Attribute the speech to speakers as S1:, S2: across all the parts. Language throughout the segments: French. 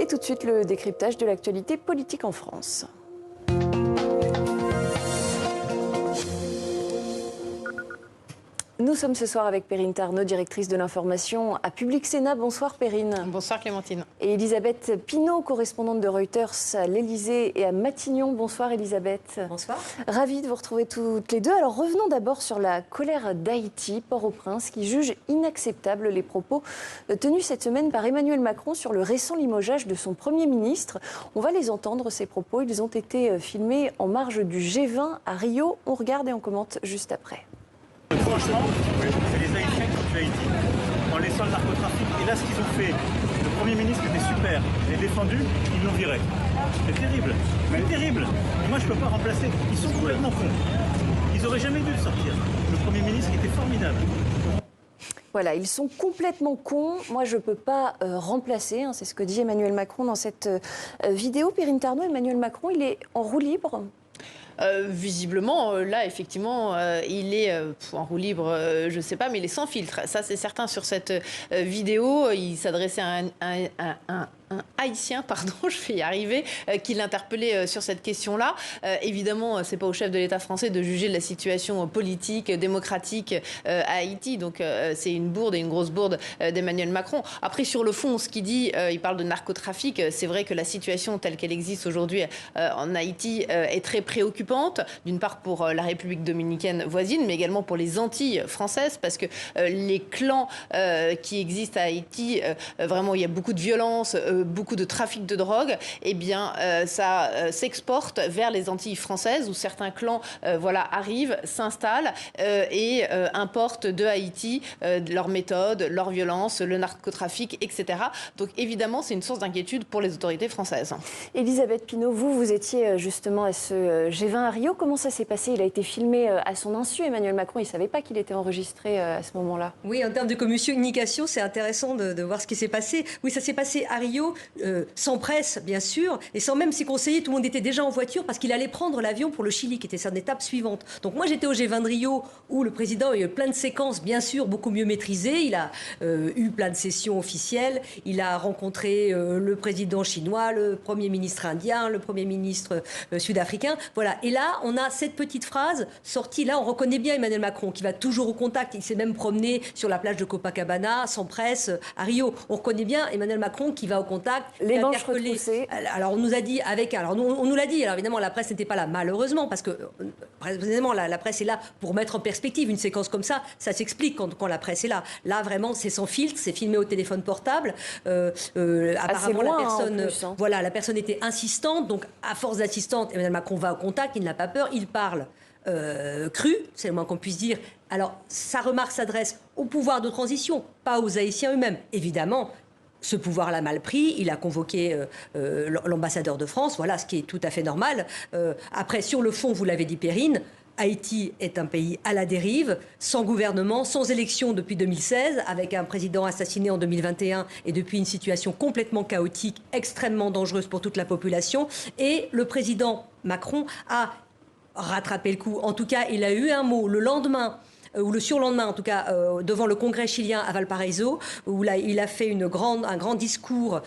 S1: Et tout de suite, le décryptage de l'actualité politique en France. Nous sommes ce soir avec Perrine Tarnot, directrice de l'information à Public Sénat. Bonsoir Perrine.
S2: Bonsoir Clémentine.
S1: Et Elisabeth Pinault, correspondante de Reuters à l'Élysée et à Matignon. Bonsoir Elisabeth.
S3: Bonsoir.
S1: Ravie de vous retrouver toutes les deux. Alors revenons d'abord sur la colère d'Haïti, Port-au-Prince, qui juge inacceptables les propos tenus cette semaine par Emmanuel Macron sur le récent limogeage de son Premier ministre. On va les entendre, ces propos. Ils ont été filmés en marge du G20 à Rio. On regarde et on commente juste après.
S4: Franchement, c'est les Haïtiens qui ont tué Haïti en laissant le narcotrafic. Et là, ce qu'ils ont fait, le Premier ministre était super. Il est défendu, ils l'ont viré. C'est terrible. C'est terrible. Et moi, je ne peux pas remplacer. Ils sont complètement cons. Ils n'auraient jamais dû le sortir. Le Premier ministre était formidable.
S1: Voilà, ils sont complètement cons. Moi, je ne peux pas remplacer. C'est ce que dit Emmanuel Macron dans cette vidéo. Perrine Tarnot, Emmanuel Macron, il est en roue libre.
S2: Visiblement, là, effectivement, il est en roue libre, je ne sais pas, mais il est sans filtre. Ça, c'est certain sur cette vidéo. Il s'adressait à un Haïtien, pardon, je vais y arriver, qui l'interpellait sur cette question-là. Évidemment, ce n'est pas au chef de l'État français de juger de la situation politique, démocratique à Haïti. Donc, c'est une bourde et une grosse bourde d'Emmanuel Macron. Après, sur le fond, ce qu'il dit, il parle de narcotrafic. C'est vrai que la situation telle qu'elle existe aujourd'hui en Haïti est très préoccupante. D'une part pour la République dominicaine voisine, mais également pour les Antilles françaises, parce que les clans qui existent à Haïti, vraiment, il y a beaucoup de violence, beaucoup de trafic de drogue, eh bien, ça s'exporte vers les Antilles françaises où certains clans arrivent, s'installent et importent de Haïti leurs méthodes, leur violence, le narcotrafic, etc. Donc évidemment, c'est une source d'inquiétude pour les autorités françaises.
S1: Elisabeth Pinault, vous étiez justement à ce G20 à Rio. Comment ça s'est passé? Il a été filmé à son insu. Emmanuel Macron, il ne savait pas qu'il était enregistré à ce moment-là.
S3: Oui, en termes de communication, c'est intéressant de voir ce qui s'est passé. Oui, ça s'est passé à Rio. Sans presse, bien sûr, et sans même ses conseillers. Tout le monde était déjà en voiture parce qu'il allait prendre l'avion pour le Chili, qui était son étape suivante. Donc moi, j'étais au G20 de Rio, où le président a eu plein de séquences, bien sûr, beaucoup mieux maîtrisées. Il a eu plein de sessions officielles. Il a rencontré le président chinois, le Premier ministre indien, le Premier ministre sud-africain. Voilà. Et là, on a cette petite phrase sortie. Là, on reconnaît bien Emmanuel Macron, qui va toujours au contact. Il s'est même promené sur la plage de Copacabana, sans presse, à Rio. On reconnaît bien Emmanuel Macron qui va au contact.
S1: Les manches retroussées.
S3: Alors on nous a dit on nous l'a dit. Alors évidemment la presse n'était pas là malheureusement parce que précisément la presse est là pour mettre en perspective une séquence comme ça. Ça s'explique quand la presse est là. Là vraiment c'est sans filtre, c'est filmé au téléphone portable. Apparemment
S1: loin,
S3: la personne,
S1: plus,
S3: la personne était insistante. Donc à force d'assistante, Emmanuel Macron va au contact. Il n'a pas peur. Il parle cru, c'est le moins qu'on puisse dire. Alors sa remarque s'adresse au pouvoir de transition, pas aux Haïtiens eux-mêmes. Évidemment. Ce pouvoir l'a mal pris, il a convoqué l'ambassadeur de France, voilà, ce qui est tout à fait normal. Après, sur le fond, vous l'avez dit Perrine, Haïti est un pays à la dérive, sans gouvernement, sans élection depuis 2016, avec un président assassiné en 2021 et depuis une situation complètement chaotique, extrêmement dangereuse pour toute la population. Et le président Macron a rattrapé le coup. En tout cas, il a eu un mot le lendemain, ou le surlendemain en tout cas, devant le Congrès chilien à Valparaiso, où là, il a fait un grand discours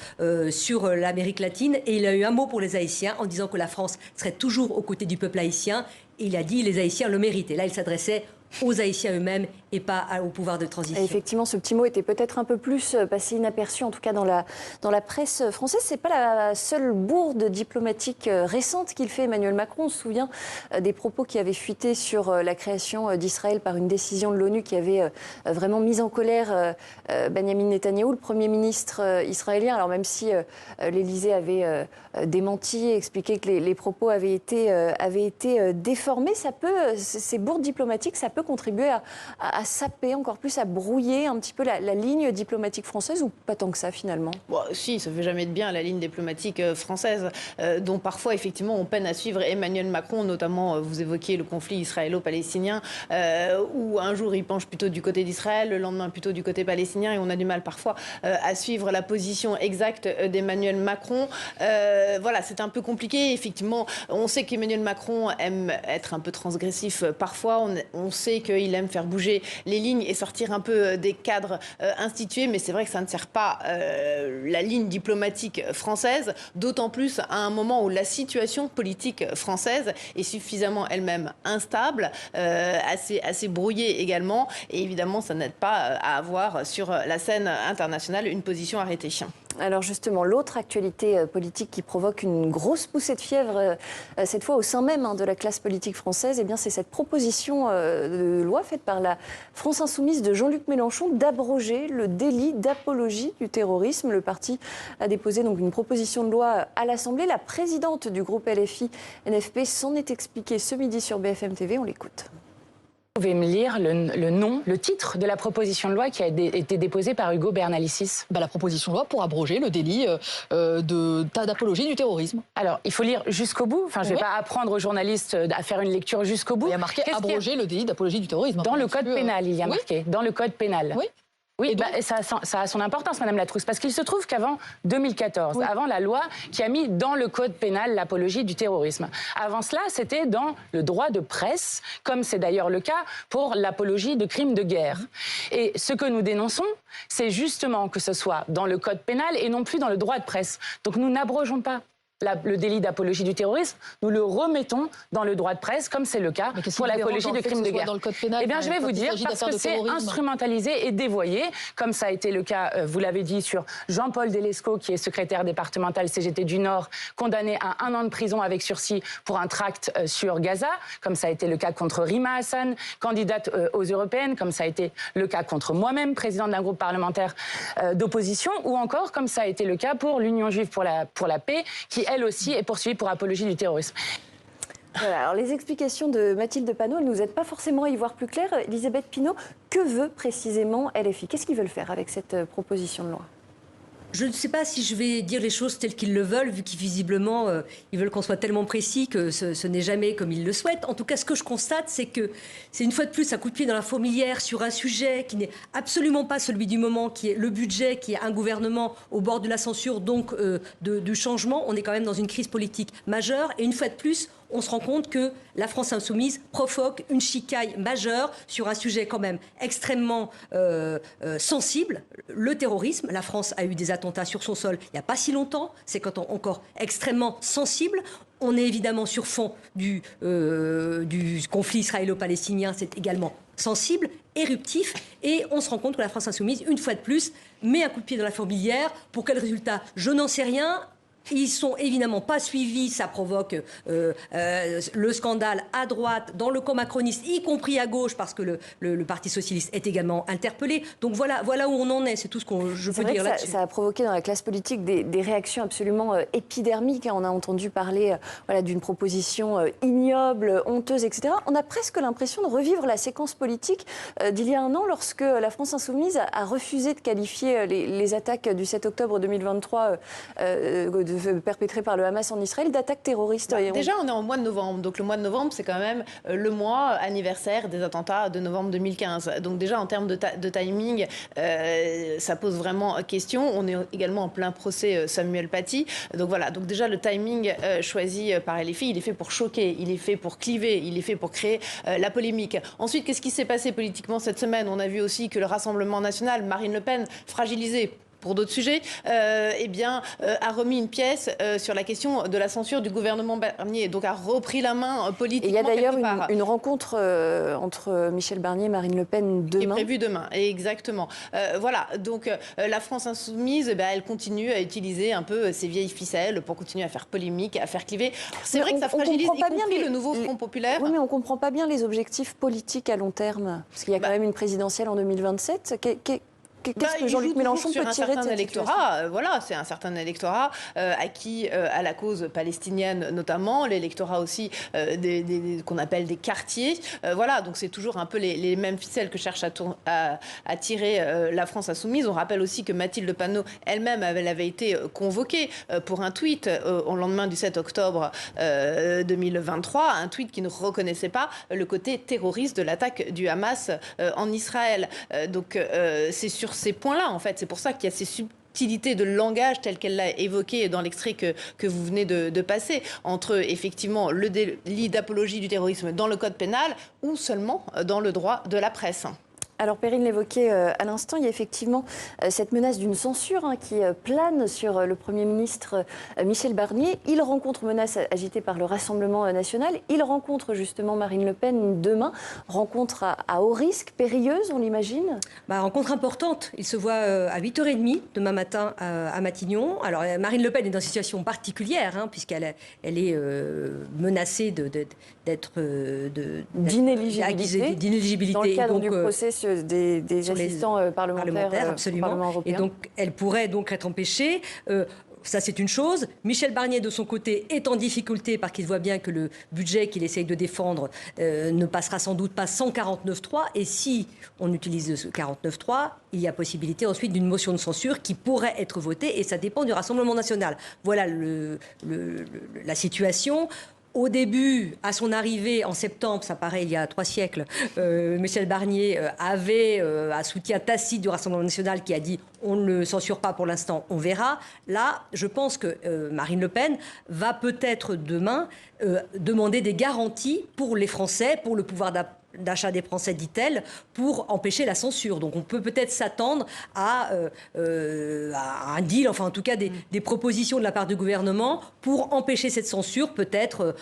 S3: sur l'Amérique latine, et il a eu un mot pour les Haïtiens en disant que la France serait toujours aux côtés du peuple haïtien, et il a dit les Haïtiens le méritent. Et là, il s'adressait aux Haïtiens eux-mêmes et pas au pouvoir de transition.
S1: Et effectivement, ce petit mot était peut-être un peu plus passé inaperçu, en tout cas dans la presse française. Ce n'est pas la seule bourde diplomatique récente qu'il fait, Emmanuel Macron. On se souvient des propos qui avaient fuité sur la création d'Israël par une décision de l'ONU qui avait vraiment mis en colère Benyamin Netanyahou, le Premier ministre israélien. Alors même si l'Élysée avait démenti, expliqué que les propos avaient été déformés, ces bourdes diplomatiques, ça peut contribuer à saper encore plus, à brouiller un petit peu la ligne diplomatique française, ou pas tant que ça finalement?
S2: Bon, si, ça ne fait jamais de bien la ligne diplomatique française, dont parfois effectivement on peine à suivre Emmanuel Macron, notamment vous évoquiez le conflit israélo-palestinien, où un jour il penche plutôt du côté d'Israël, le lendemain plutôt du côté palestinien, et on a du mal parfois à suivre la position exacte d'Emmanuel Macron. Voilà, c'est un peu compliqué. Effectivement, on sait qu'Emmanuel Macron aime être un peu transgressif parfois, on sait qu'il aime faire bouger les lignes et sortir un peu des cadres institués, mais c'est vrai que ça ne sert pas la ligne diplomatique française, d'autant plus à un moment où la situation politique française est suffisamment elle-même instable, assez brouillée également, et évidemment ça n'aide pas à avoir sur la scène internationale une position arrêtée.
S1: Alors justement, l'autre actualité politique qui provoque une grosse poussée de fièvre, cette fois au sein même de la classe politique française, eh bien, c'est cette proposition de loi faite par la France Insoumise de Jean-Luc Mélenchon d'abroger le délit d'apologie du terrorisme. Le parti a déposé donc une proposition de loi à l'Assemblée. La présidente du groupe LFI-NFP s'en est expliquée ce midi sur BFM TV. On l'écoute.
S5: Vous pouvez me lire le nom, le titre de la proposition de loi qui a été déposée par Hugo Bernalicis?
S6: La proposition de loi pour abroger le délit d'apologie du terrorisme.
S5: Alors, il faut lire jusqu'au bout. Enfin, je ne vais pas apprendre aux journalistes à faire une lecture jusqu'au bout.
S6: Il y a marqué abroger le délit d'apologie du terrorisme.
S5: Dans le code pénal, il y a marqué. Dans le code pénal.
S6: Oui.
S5: Oui, ça a son importance, Madame Latrousse, parce qu'il se trouve qu'avant 2014, avant la loi qui a mis dans le code pénal l'apologie du terrorisme, avant cela, c'était dans le droit de presse, comme c'est d'ailleurs le cas pour l'apologie de crimes de guerre. Et ce que nous dénonçons, c'est justement que ce soit dans le code pénal et non plus dans le droit de presse. Donc nous n'abrogeons pas le délit d'apologie du terrorisme, nous le remettons dans le droit de presse, comme c'est le cas pour l'apologie de crimes de guerre.
S6: Dans le code pénal,
S5: eh bien, je vais vous dire, parce que c'est instrumentalisé et dévoyé, comme ça a été le cas, vous l'avez dit, sur Jean-Paul Delesco, qui est secrétaire départemental CGT du Nord, condamné à 1 an de prison avec sursis pour un tract sur Gaza, comme ça a été le cas contre Rima Hassan, candidate aux européennes, comme ça a été le cas contre moi-même, présidente d'un groupe parlementaire d'opposition, ou encore, comme ça a été le cas pour l'Union juive pour la paix, qui elle aussi est poursuivie pour apologie du terrorisme.
S1: Voilà, alors les explications de Mathilde Panot ne nous aident pas forcément à y voir plus clair. Elisabeth Pinault, que veut précisément LFI? Qu'est-ce qu'ils veulent faire avec cette proposition de loi?
S3: Je ne sais pas si je vais dire les choses telles qu'ils le veulent, vu qu'ils visiblement, ils veulent qu'on soit tellement précis que ce n'est jamais comme ils le souhaitent. En tout cas, ce que je constate, c'est que c'est une fois de plus un coup de pied dans la fourmilière sur un sujet qui n'est absolument pas celui du moment, qui est le budget, qui est un gouvernement au bord de la censure, donc du changement. On est quand même dans une crise politique majeure. Et une fois de plus, on se rend compte que la France insoumise provoque une chicaille majeure sur un sujet quand même extrêmement sensible, le terrorisme. La France a eu des attentats sur son sol il n'y a pas si longtemps, c'est quand on encore extrêmement sensible. On est évidemment sur fond du conflit israélo-palestinien, c'est également sensible, éruptif, et on se rend compte que la France insoumise, une fois de plus, met un coup de pied dans la fourmilière. Pour quel résultat? Je n'en sais rien. Ils sont évidemment pas suivis, ça provoque le scandale à droite, dans le camp macroniste, y compris à gauche, parce que le Parti socialiste est également interpellé. Donc voilà où on en est, c'est tout ce que je peux dire là-dessus.
S1: Ça a provoqué dans la classe politique des réactions absolument épidermiques. On a entendu parler d'une proposition ignoble, honteuse, etc. On a presque l'impression de revivre la séquence politique d'il y a 1 an, lorsque la France insoumise a refusé de qualifier les attaques du 7 octobre 2023 perpétrées par le Hamas en Israël d'attaques terroristes.
S2: Déjà, on est en mois de novembre. Donc le mois de novembre, c'est quand même le mois anniversaire des attentats de novembre 2015. Donc déjà, en termes de timing, ça pose vraiment question. On est également en plein procès Samuel Paty. Donc voilà, donc déjà, le timing choisi par LFI, il est fait pour choquer, il est fait pour cliver, il est fait pour créer la polémique. Ensuite, qu'est-ce qui s'est passé politiquement cette semaine? On a vu aussi que le Rassemblement national, Marine Le Pen, fragilisé pour d'autres sujets, a remis une pièce sur la question de la censure du gouvernement Barnier, donc a repris la main politiquement.
S1: Et il y a d'ailleurs une rencontre entre Michel Barnier et Marine Le Pen demain.
S2: Qui est prévue demain, exactement. Voilà, donc la France insoumise, elle continue à utiliser un peu ses vieilles ficelles pour continuer à faire polémique, à faire cliver. C'est vrai que ça fragilise y compris le nouveau Front populaire.
S1: Oui, mais on ne comprend pas bien les objectifs politiques à long terme, parce qu'il y a quand même une présidentielle en 2027. Qu'est-ce que Jean-Luc Mélenchon peut tirer de cette
S2: électorat? Voilà, c'est un certain électorat acquis à la cause palestinienne notamment, l'électorat aussi qu'on appelle des quartiers. Voilà, donc c'est toujours un peu les mêmes ficelles que cherche à tirer la France insoumise. On rappelle aussi que Mathilde Panot elle-même avait été convoquée pour un tweet au lendemain du 7 octobre 2023, un tweet qui ne reconnaissait pas le côté terroriste de l'attaque du Hamas en Israël. Donc c'est sur ces points-là, en fait. C'est pour ça qu'il y a ces subtilités de langage telles qu'elle l'a évoqué dans l'extrait que vous venez de passer, entre effectivement le délit d'apologie du terrorisme dans le code pénal ou seulement dans le droit de la presse.
S1: Alors Perrine l'évoquait à l'instant, il y a effectivement cette menace d'une censure qui plane sur le Premier ministre Michel Barnier. Il rencontre, menace agitée par le Rassemblement national, il rencontre justement Marine Le Pen demain. Rencontre à haut risque, périlleuse, on l'imagine?
S3: Rencontre importante. Il se voit à 8h30 demain matin à Matignon. Alors Marine Le Pen est dans une situation particulière, puisqu'elle est menacée d'être d'inéligibilité
S1: dans le cadre du
S3: donc,
S1: procès des assistants parlementaires
S3: absolument. Et donc elle pourrait donc être empêchée. Ça, c'est une chose. Michel Barnier, de son côté, est en difficulté parce qu'il voit bien que le budget qu'il essaye de défendre ne passera sans doute pas sans 49.3. Et si on utilise ce 49.3, il y a possibilité ensuite d'une motion de censure qui pourrait être votée. Et ça dépend du Rassemblement national. Voilà la situation. Au début, à son arrivée en septembre, ça paraît il y a 3 siècles, Michel Barnier avait un soutien tacite du Rassemblement national qui a dit on ne le censure pas pour l'instant, on verra. Là, je pense que Marine Le Pen va peut-être demain demander des garanties pour les Français, pour le pouvoir d'achat des Français, dit-elle, pour empêcher la censure. Donc on peut peut-être s'attendre à un deal, enfin en tout cas des propositions de la part du gouvernement pour empêcher cette censure, peut-être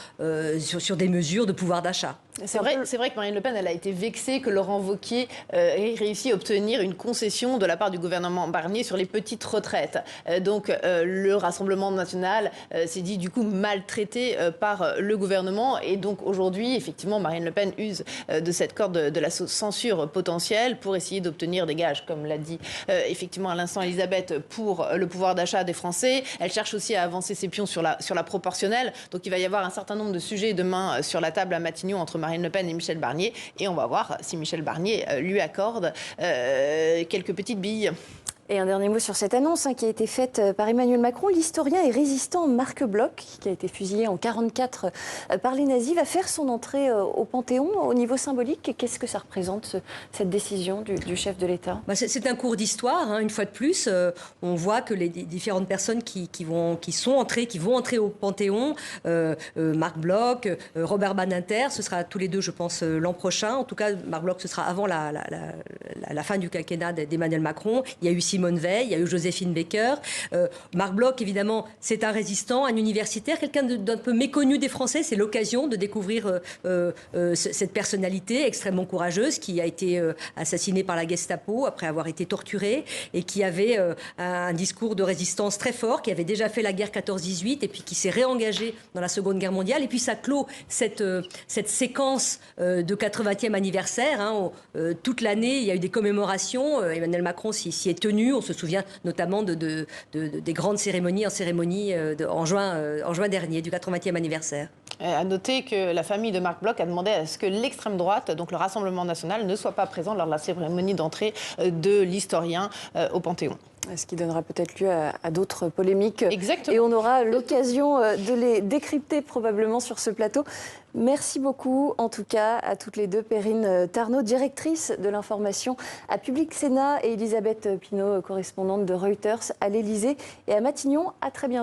S3: sur des mesures de pouvoir d'achat.
S2: C'est vrai que Marine Le Pen, elle a été vexée que Laurent Wauquiez ait réussi à obtenir une concession de la part du gouvernement Barnier sur les petites retraites. Donc le Rassemblement national s'est dit du coup maltraité par le gouvernement. Et donc aujourd'hui, effectivement, Marine Le Pen use de cette corde de la censure potentielle pour essayer d'obtenir des gages, comme l'a dit effectivement à l'instant Elisabeth, pour le pouvoir d'achat des Français. Elle cherche aussi à avancer ses pions sur la proportionnelle. Donc il va y avoir un certain nombre de sujets demain sur la table à Matignon entre Marine Le Pen et Michel Barnier. Et on va voir si Michel Barnier lui accorde quelques petites billes.
S1: Et un dernier mot sur cette annonce qui a été faite par Emmanuel Macron. L'historien et résistant Marc Bloch, qui a été fusillé en 1944 par les nazis, va faire son entrée au Panthéon. Au niveau symbolique, qu'est-ce que ça représente, cette décision du chef de l'État?
S3: C'est un cours d'histoire, une fois de plus. On voit que les différentes personnes qui vont entrer au Panthéon, Marc Bloch, Robert Badinter, ce sera tous les deux, je pense, l'an prochain. En tout cas, Marc Bloch, ce sera avant la fin du quinquennat d'Emmanuel Macron. Il y a eu Simone Veil, il y a eu Joséphine Baker. Marc Bloch, évidemment, c'est un résistant, un universitaire, quelqu'un d'un peu méconnu des Français. C'est l'occasion de découvrir cette personnalité extrêmement courageuse qui a été assassinée par la Gestapo après avoir été torturée et qui avait un discours de résistance très fort, qui avait déjà fait la guerre 14-18 et puis qui s'est réengagé dans la Seconde Guerre mondiale. Et puis ça clôt cette séquence de 80e anniversaire. Toute l'année, il y a eu des commémorations. Emmanuel Macron s'y est tenu. On se souvient notamment des grandes cérémonies en juin dernier, du 80e anniversaire.
S2: À noter que la famille de Marc Bloch a demandé à ce que l'extrême droite, donc le Rassemblement national, ne soit pas présent lors de la cérémonie d'entrée de l'historien au Panthéon.
S1: Ce qui donnera peut-être lieu à d'autres polémiques.
S2: Exactement.
S1: Et on aura l'occasion de les décrypter probablement sur ce plateau. Merci beaucoup, en tout cas, à toutes les deux. Perrine Tarnaud, directrice de l'information à Public Sénat, et Elisabeth Pinault, correspondante de Reuters à l'Élysée et à Matignon. À très bientôt.